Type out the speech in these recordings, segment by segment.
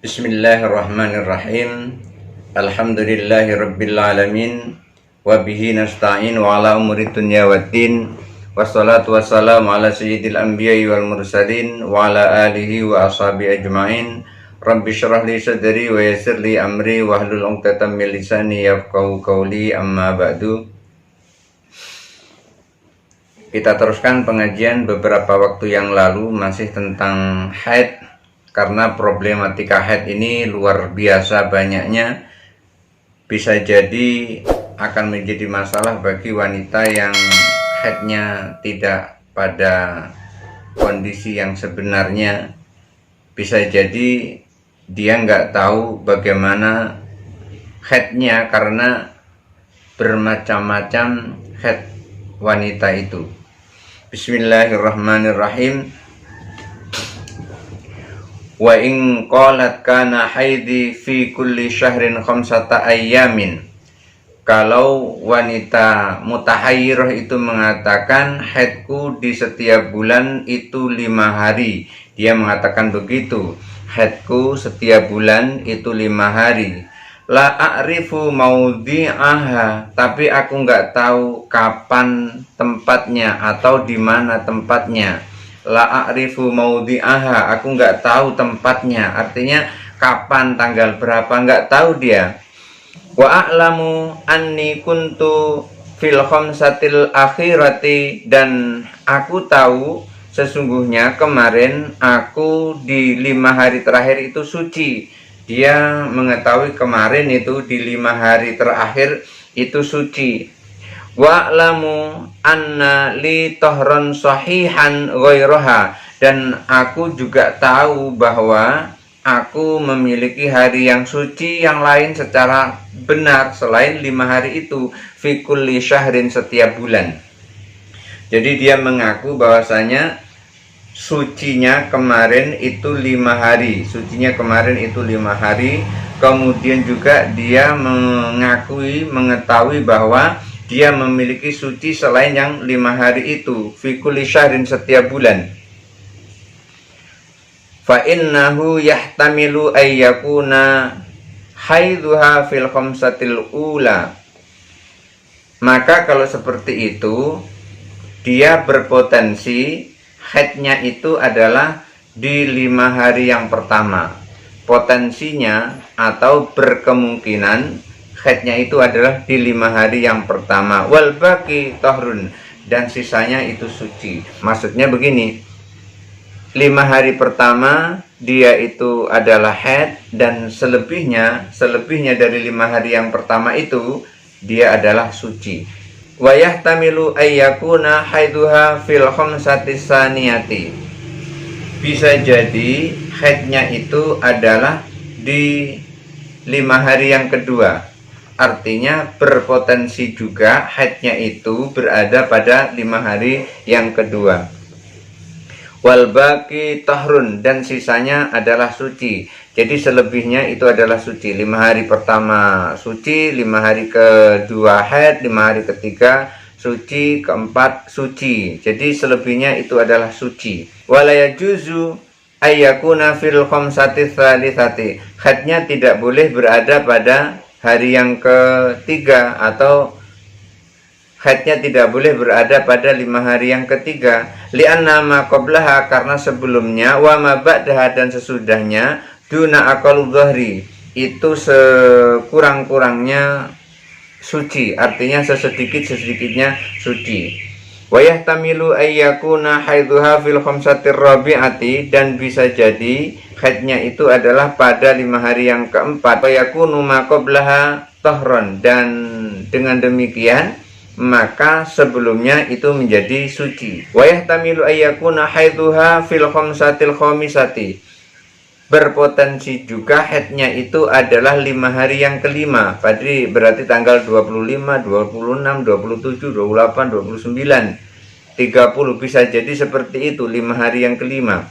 Bismillahirrahmanirrahim. Alhamdulillahirabbil alamin wa bihi nasta'in wa ala umuri dunya waddin. Wassalatu wassalamu ala sayyidil anbiya'i wal mursalin wa ala alihi wa ashabihi ajma'in. Rabbi shrah li sadri wa yassir li amri wa hlul 'uqdatam min lisani yafqahu qawli, amma ba'du. Kita teruskan pengajian beberapa waktu yang lalu masih tentang haid, karena problematika haid ini luar biasa banyaknya. Bisa jadi akan menjadi masalah bagi wanita yang haidnya tidak pada kondisi yang sebenarnya. Bisa jadi dia nggak tahu bagaimana haidnya karena bermacam-macam haid wanita itu. Bismillahirrahmanirrahim. Wa in qalat kana haidi fi kulli syahrin khamsata ayyamin. Kalau wanita mutahayyirah itu mengatakan haidku di setiap bulan itu 5 hari, dia mengatakan begitu, haidku setiap bulan itu 5 hari. La a'rifu maudhi'aha, tapi aku nggak tahu kapan tempatnya atau di mana tempatnya. La a'rifu maudhi'aha, aku nggak tahu tempatnya, artinya kapan, tanggal berapa, nggak tahu dia. Wa a'lamu anni kuntu fil khamsatil akhirati, dan aku tahu sesungguhnya kemarin aku di 5 hari terakhir itu suci. Dia mengetahui kemarin itu di 5 hari terakhir itu suci. Wa'lamu anna li tahran sahihan ghairaha, dan aku juga tahu bahwa aku memiliki hari yang suci yang lain secara benar selain 5 hari itu, fi kulli syahrin, setiap bulan. Jadi dia mengaku bahwasanya sucinya kemarin itu 5 hari, sucinya kemarin itu 5 hari. Kemudian juga dia mengetahui bahwa dia memiliki suci selain yang 5 hari itu, fi kulli syahrin, setiap bulan. Fa innahu yahtamilu ayyakuna haidhuha fil khamsatil ula. Maka kalau seperti itu, dia berpotensi haidnya itu adalah di 5 hari yang pertama. Potensinya atau berkemungkinan haidnya itu adalah di 5 hari yang pertama. Wal baqi tahrun, dan sisanya itu suci. Maksudnya begini, 5 hari pertama dia itu adalah haid, dan selebihnya dari 5 hari yang pertama itu dia adalah suci. Wa yahtamilu ayyakuna haiduha fil khamsati saniyati. Bisa jadi haidnya itu adalah di 5 hari yang kedua. Artinya berpotensi juga haidnya itu berada pada 5 hari yang kedua. Wal baqi tahrun, dan sisanya adalah suci. Jadi selebihnya itu adalah suci. 5 hari pertama suci, 5 hari kedua haid, 5 hari ketiga suci, keempat suci. Jadi selebihnya itu adalah suci. Wala yajuzu ayyakuna fil khamsati tsalitsati. Haidnya tidak boleh berada pada hari yang ketiga, atau haidnya tidak boleh berada pada 5 hari yang ketiga. Li'anna ma qablaha, karena sebelumnya, wa ma ba'daha, dan sesudahnya, duna aqallu dhahri, itu sekurang-kurangnya suci, artinya sesedikit-sedikitnya suci. Wa yahtamilu ayyakuna haidhuha fil khamsatir rabi'ati, dan bisa jadi haidnya itu adalah pada 5 hari yang keempat. Wa yakunu ma qablaha tahran, dan dengan demikian maka sebelumnya itu menjadi suci. Wa yahtamilu ayyakuna haidhuha fil khamsatil khamisati, berpotensi juga haidnya itu adalah 5 hari yang kelima. Berarti tanggal 25, 26, 27, 28, 29, 30, bisa jadi seperti itu, 5 hari yang kelima.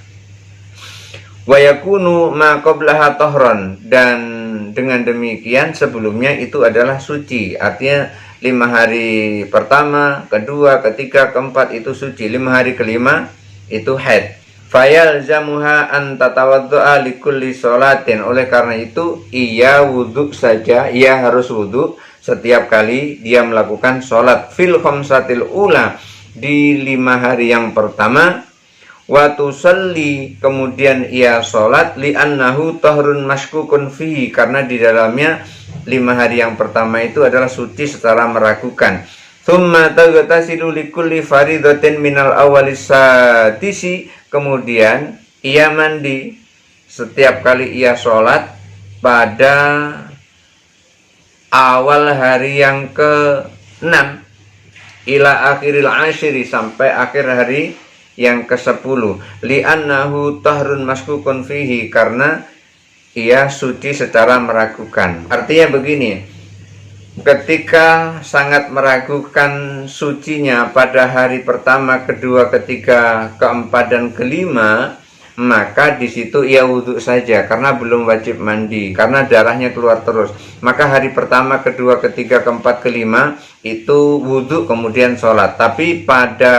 Wa yakunu ma qablaha tahran, dan dengan demikian sebelumnya itu adalah suci. Artinya 5 hari pertama, kedua, ketiga, keempat itu suci. 5 hari kelima itu haid. Fayalzamuha an tatawaddu'a likulli sholatin. Oleh karena itu ia wudhu saja, ia harus wudhu setiap kali dia melakukan sholat fil khamsatil ula, di 5 hari yang pertama. Wa tusalli, kemudian ia sholat, li'annahu tahrun mashkukun fihi, karena di dalamnya 5 hari yang pertama itu adalah suci secara meragukan. Tsumma taghtasilu likulli faridatin minal awalis sadisi, kemudian ia mandi setiap kali ia sholat pada awal hari yang ke-6 ila akhiril ashiri, sampai akhir hari yang ke-10. Li'annahu tahrun maskukun fihi, karena ia suci secara meragukan. Artinya begini, ketika sangat meragukan sucinya pada hari pertama, kedua, ketiga, keempat, dan kelima, maka di situ ia wudhu saja karena belum wajib mandi, karena darahnya keluar terus. Maka hari pertama, kedua, ketiga, keempat, kelima itu wudhu kemudian sholat. Tapi pada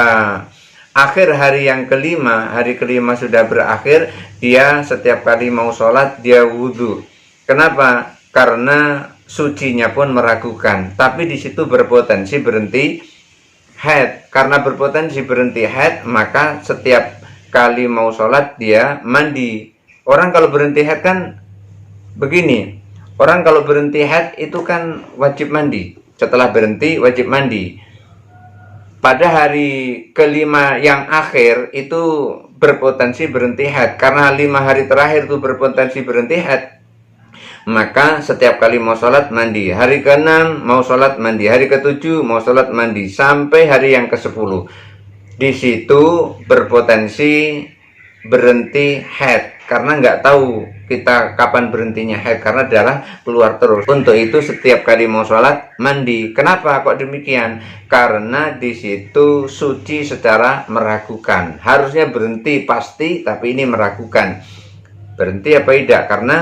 akhir hari yang kelima, hari kelima sudah berakhir, dia setiap kali mau sholat dia wudhu. Kenapa? Karena sucinya pun meragukan. Tapi di situ berpotensi berhenti haid. Karena berpotensi berhenti haid, maka setiap kali mau sholat dia mandi. Orang kalau berhenti haid kan begini, orang kalau berhenti haid itu kan wajib mandi. Setelah berhenti wajib mandi. Pada hari kelima yang akhir itu berpotensi berhenti haid. Karena 5 hari terakhir itu berpotensi berhenti haid, maka setiap kali mau sholat mandi. Hari ke-6 mau sholat mandi, hari ke-7 mau sholat mandi, sampai hari yang ke-10. Di situ berpotensi berhenti haid, karena nggak tahu kita kapan berhentinya haid, karena darah keluar terus. Untuk itu setiap kali mau sholat mandi. Kenapa kok demikian? Karena di situ suci secara meragukan. Harusnya berhenti pasti, tapi ini meragukan berhenti apa tidak, karena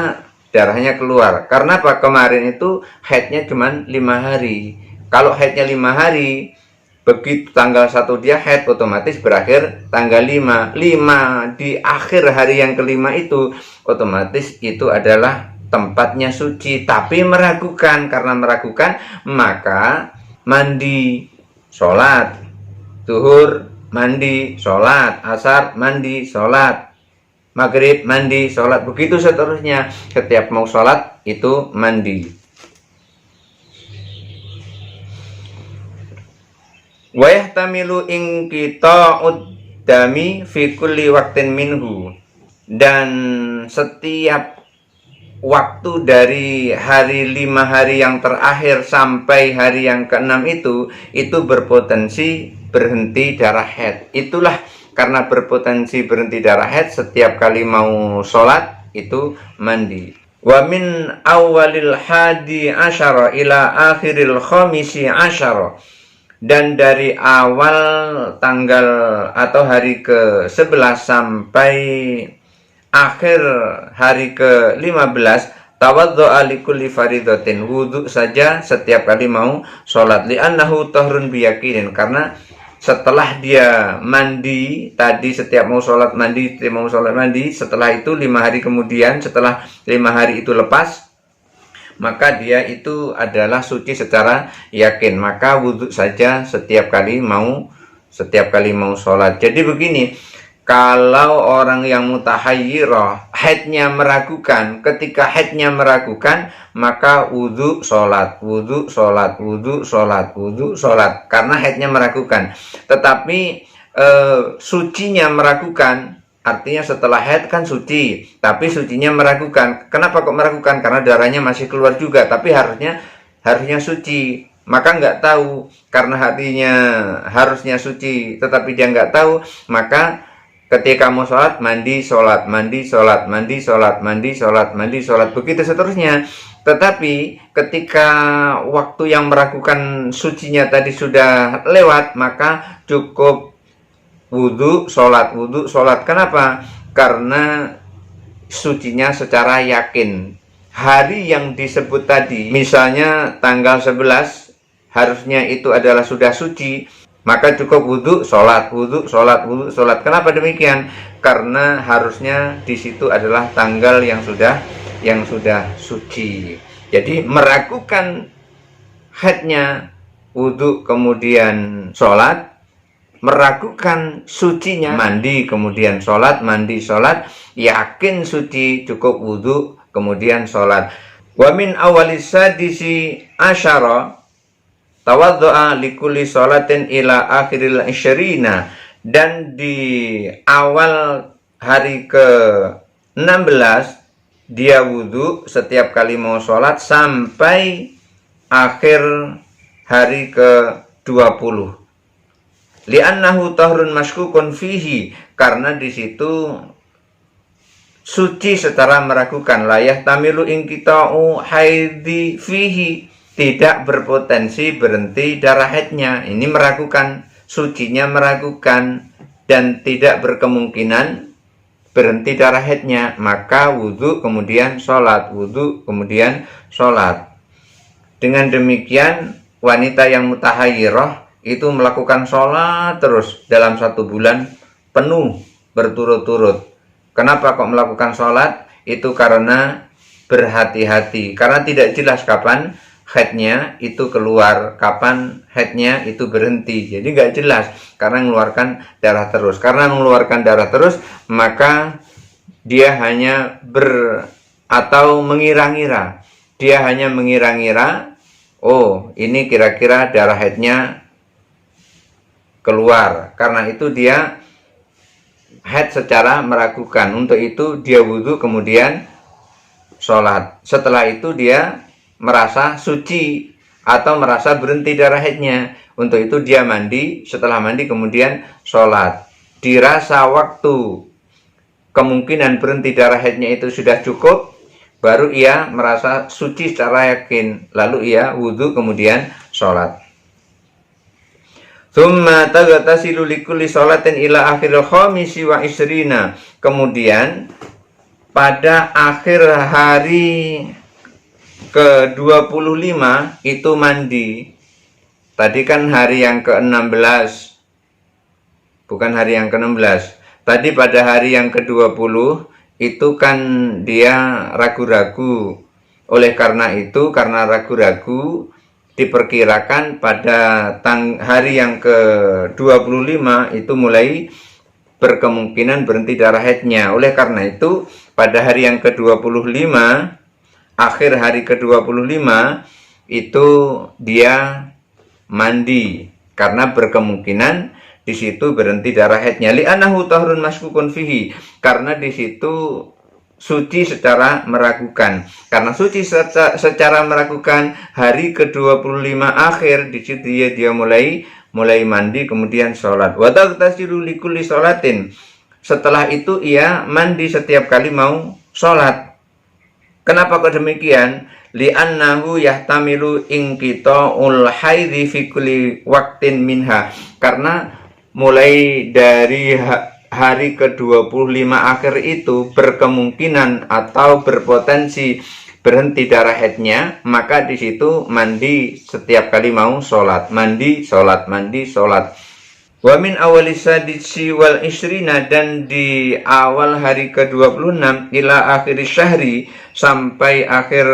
darahnya keluar. Karena apa? Kemarin itu haidnya cuma 5 hari. Kalau haidnya 5 hari, begitu tanggal 1 dia haid, otomatis berakhir tanggal 5. 5 di akhir hari yang kelima itu otomatis itu adalah tempatnya suci, tapi meragukan. Karena meragukan, maka mandi, sholat, zuhur, mandi, sholat, asar, mandi, sholat, maghrib, mandi, sholat, begitu seterusnya. Setiap mau sholat itu mandi. Wa yahtamilu inqita'ud dami fi kulli waqtin minhu, dan setiap waktu dari hari 5 hari yang terakhir sampai hari yang ke-6 itu berpotensi berhenti darah haid. Itulah karena berpotensi berhenti darah haid, setiap kali mau sholat itu mandi. Wa min awalil hadi asyara ila akhiril khamisi asyara, dan dari awal tanggal atau hari ke-11 sampai akhir hari ke-15, tawaddu'a likulli faridatin, wudhu saja setiap kali mau sholat. Li'annahu tahrun biyakinin, karena setelah dia mandi tadi, setiap mau sholat mandi, setelah itu 5 hari kemudian, setelah 5 hari itu lepas, maka dia itu adalah suci secara yakin. Maka wudhu saja setiap kali mau sholat. Jadi begini, kalau orang yang mutahayyirah, haidnya meragukan, ketika haidnya meragukan, maka wudhu sholat, wudhu sholat, wudhu sholat, wudhu sholat, karena haidnya meragukan. Tetapi sucinya meragukan, artinya setelah haid kan suci, tapi sucinya meragukan. Kenapa kok meragukan? Karena darahnya masih keluar juga, tapi harusnya suci. Maka nggak tahu, karena hatinya harusnya suci, tetapi dia nggak tahu. Maka ketika mau sholat, mandi, sholat, mandi, sholat, mandi, sholat, mandi, sholat, mandi, sholat, begitu seterusnya. Tetapi ketika waktu yang meragukan sucinya tadi sudah lewat, maka cukup wudhu, sholat, wudhu, sholat. Kenapa? Karena sucinya secara yakin. Hari yang disebut tadi, misalnya tanggal 11, harusnya itu adalah sudah suci. Maka cukup wudhu, sholat, wudhu, sholat, wudhu, sholat. Kenapa demikian? Karena harusnya di situ adalah tanggal yang sudah suci. Jadi meragukan haidnya, wudhu kemudian sholat, meragukan sucinya, mandi kemudian sholat, mandi sholat, yakin suci, cukup wudhu kemudian sholat. Wa min awalis sadisi asyara tawaddu'a likulli sholatin ila akhiril isyirina, dan di awal hari ke-16 dia wudhu setiap kali mau sholat sampai akhir hari ke-20. Li'annahu tahrun maskukun fihi, karena di situ suci secara meragukan. Layah tamilu ingkita'u haidi fihi, tidak berpotensi berhenti darah haidnya. Ini meragukan, sucinya meragukan, dan tidak berkemungkinan berhenti darah haidnya. Maka wudhu kemudian sholat, wudhu kemudian sholat. Dengan demikian wanita yang mutahayyirah itu melakukan sholat terus dalam 1 bulan penuh berturut-turut. Kenapa kok melakukan sholat? Itu karena berhati-hati, karena tidak jelas kapan haidnya itu keluar, kapan haidnya itu berhenti. Jadi nggak jelas karena mengeluarkan darah terus. Karena mengeluarkan darah terus, maka dia hanya atau mengira-ngira. Dia hanya mengira-ngira, oh ini kira-kira darah haidnya keluar. Karena itu dia haid secara meragukan. Untuk itu dia wudhu kemudian sholat. Setelah itu dia merasa suci atau merasa berhenti darah haidnya. Untuk itu dia mandi. Setelah mandi kemudian sholat. Dirasa waktu kemungkinan berhenti darah haidnya itu sudah cukup, baru ia merasa suci secara yakin. Lalu ia wudhu kemudian sholat. Tsumma taghtasilu likulli sholatin ila akhiril khamisi wa isrina. Kemudian pada akhir hari ke-25 itu mandi. Tadi kan hari yang ke-16, bukan hari yang ke-16. Tadi pada hari yang ke-20 itu kan dia ragu-ragu. Oleh karena itu, karena ragu-ragu, diperkirakan pada hari yang ke-25 itu mulai berkemungkinan berhenti darah haidnya. Oleh karena itu, pada hari yang ke-25, akhir hari ke-25 itu dia mandi karena berkemungkinan di situ berhenti darah haidnya. Li'annahu tahrun maskukun fihi, karena di situ suci secara meragukan. Karena suci secara meragukan, hari ke-25 akhir di situ dia mulai mandi kemudian sholat. Wa taghtasilu likulli sholatin. Setelah itu ia mandi setiap kali mau sholat. Kenapa kok demikian? Li'annahu yahtamilu inqita'ul haidhi fi kulli waqtin minha. Karena mulai dari hari ke-25 akhir itu berkemungkinan atau berpotensi berhenti darah haidnya, maka di situ mandi setiap kali mau sholat. Mandi, sholat, mandi, sholat. Wa min awalis sadisi wal isrina, dan di awal hari ke-26 ila akhir syahri, sampai akhir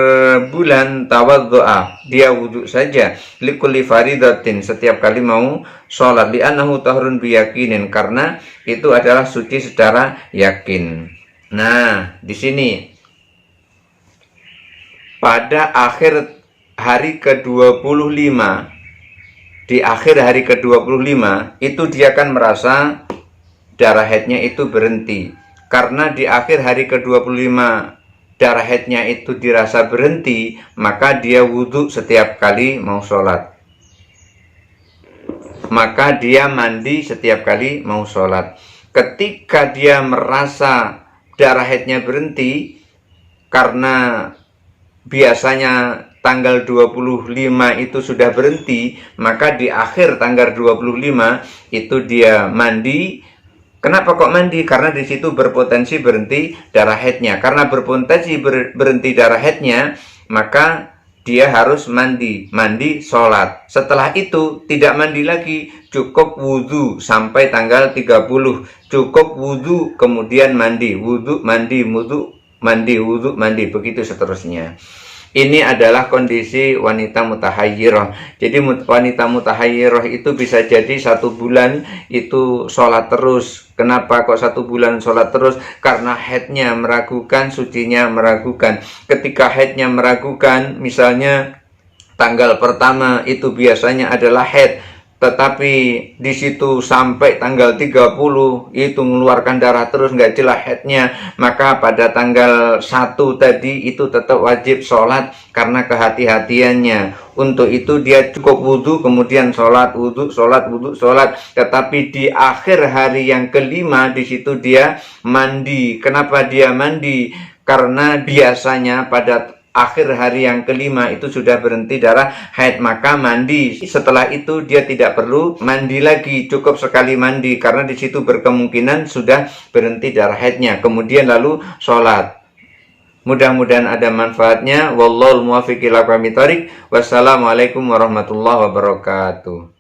bulan, tawaddu'a, dia wudhu saja, likulli faridatin, setiap kali mau sholat, li'annahu tahrun biyakinin, karena itu adalah suci secara yakin. Nah, di sini pada akhir hari ke-25, di akhir hari ke-25 itu dia akan merasa darah haidnya itu berhenti. Karena di akhir hari ke-25 darah haidnya itu dirasa berhenti, maka dia wudhu setiap kali mau sholat. Maka dia mandi setiap kali mau sholat. Ketika dia merasa darah haidnya berhenti, karena biasanya tanggal 25 itu sudah berhenti, maka di akhir tanggal 25 itu dia mandi. Kenapa kok mandi? Karena di situ berpotensi berhenti darah haidnya. Karena berpotensi berhenti darah haidnya, maka dia harus mandi sholat. Setelah itu tidak mandi lagi, cukup wudhu sampai tanggal 30. Cukup wudhu kemudian mandi, wudhu mandi, wudhu mandi, wudhu mandi, begitu seterusnya. Ini adalah kondisi wanita mutahayyirah. Jadi wanita mutahayyirah itu bisa jadi 1 bulan itu sholat terus. Kenapa kok 1 bulan sholat terus? Karena haidnya meragukan, sucinya meragukan. Ketika haidnya meragukan, misalnya tanggal pertama itu biasanya adalah haid, tetapi di situ sampai tanggal 30 itu mengeluarkan darah terus, nggak jelas haidnya, maka pada tanggal 1 tadi itu tetap wajib sholat karena kehati-hatiannya. Untuk itu dia cukup wudhu kemudian sholat, wudhu sholat, wudhu sholat. Tetapi di akhir hari yang kelima di situ dia mandi. Kenapa dia mandi? Karena biasanya pada akhir hari yang kelima itu sudah berhenti darah haid, maka mandi. Setelah itu dia tidak perlu mandi lagi, cukup sekali mandi karena di situ berkemungkinan sudah berhenti darah haidnya. Kemudian lalu sholat. Mudah-mudahan ada manfaatnya. Wallahul muwaffiq ila aqwamit thoriq. Wassalamualaikum warahmatullahi wabarakatuh.